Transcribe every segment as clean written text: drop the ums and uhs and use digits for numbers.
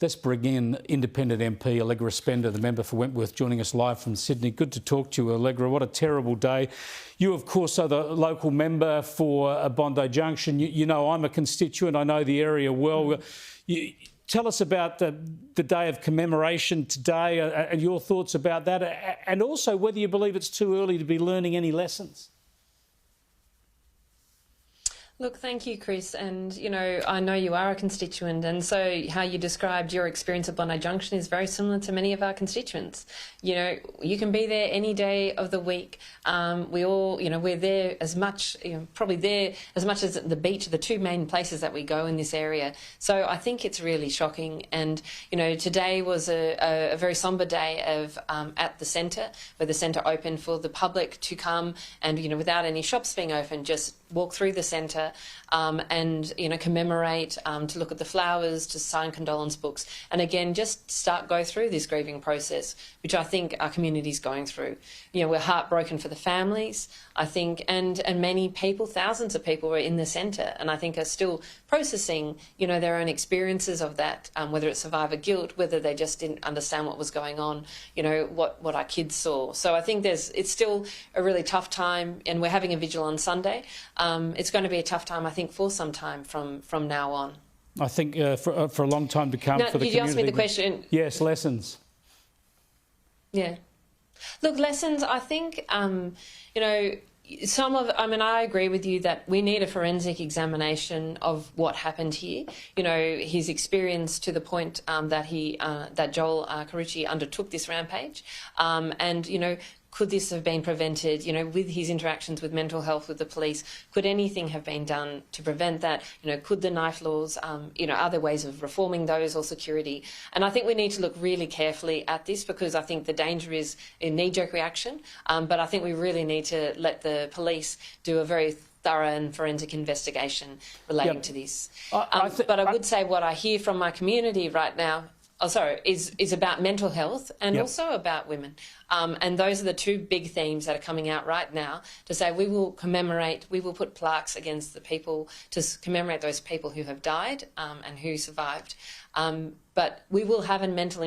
Let's bring in Independent MP Allegra Spender, the member for Wentworth, joining us live from Sydney. Good to talk to you, Allegra. What a terrible day. You, of course, are the local member for Bondi Junction. You know I'm a constituent. I know the area well. Tell us about the day of commemoration today and your thoughts about that, and also whether you believe it's too early to be learning any lessons. Look, thank you, Chris. And, you know, I know you are a constituent, and so how you described your experience at Bondi Junction is very similar to many of our constituents. You know, you can be there any day of the week. We all, you know, we're there as much, probably there as much as the beach, the two main places that we go in this area. So I think it's really shocking. And, you know, today was a very sombre day of at the centre, where the centre opened for the public to come and, you know, without any shops being open, just walk through the centre and, you know, commemorate, to look at the flowers, to sign condolence books, and again, just go through this grieving process, which I think our community is going through. You know, we're heartbroken for the families, I think, and many people, thousands of people were in the centre, and I think are still processing, you know, their own experiences of that, whether it's survivor guilt, whether they just didn't understand what was going on, you know, what our kids saw. So I think it's still a really tough time, and we're having a vigil on Sunday. It's going to be a tough time, I think, for some time from now on. I think for a long time to come for the community. Did you ask me the question? Yes, lessons. Yeah. Look, lessons, I think, you know, I agree with you that we need a forensic examination of what happened here. You know, his experience to the point that Joel Carucci undertook this rampage, and, you know, could this have been prevented, you know, with his interactions with mental health, with the police? Could anything have been done to prevent that? You know, could the knife laws, you know, are there ways of reforming those or security? And I think we need to look really carefully at this, because I think the danger is a knee-jerk reaction, but I think we really need to let the police do a very thorough and forensic investigation relating to this. But I would say what I hear from my community right now is about mental health and also about women. And those are the two big themes that are coming out right now, to say we will put plaques against the people to commemorate those people who have died and who survived. But we will have a mental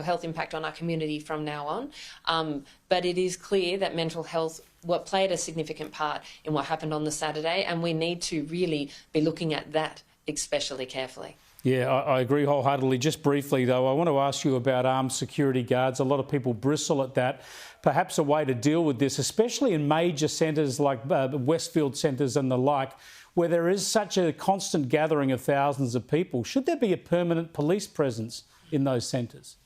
health impact on our community from now on. But it is clear that mental health played a significant part in what happened on the Saturday, and we need to really be looking at that especially carefully. Yeah, I agree wholeheartedly. Just briefly, though, I want to ask you about armed security guards. A lot of people bristle at that. Perhaps a way to deal with this, especially in major centres like Westfield centres and the like, where there is such a constant gathering of thousands of people. Should there be a permanent police presence in those centres?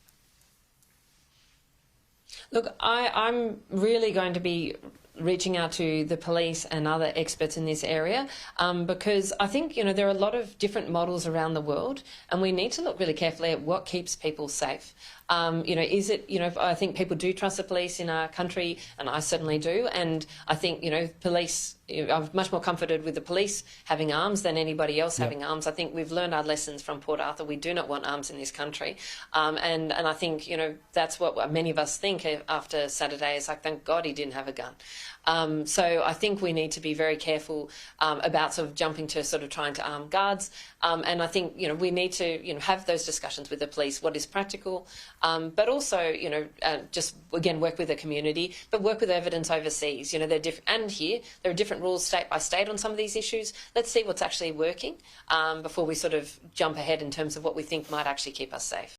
Look, I'm really going to be reaching out to the police and other experts in this area, because I think, you know, there are a lot of different models around the world, and we need to look really carefully at what keeps people safe. You know, is it, you know, I think people do trust the police in our country, and I certainly do, and I think, you know, police, I'm much more comforted with the police having arms than anybody else having arms. I think we've learned our lessons from Port Arthur. We do not want arms in this country, and I think, you know, that's what many of us think after Saturday, is like, thank God he didn't have a gun. So I think we need to be very careful about sort of jumping to sort of trying to arm guards, and I think, you know, we need to, you know, have those discussions with the police, what is practical, but also, you know, just again work with the community, but work with evidence overseas. You know, they're different, and here there are different rules state by state on some of these issues. Let's see what's actually working before we sort of jump ahead in terms of what we think might actually keep us safe.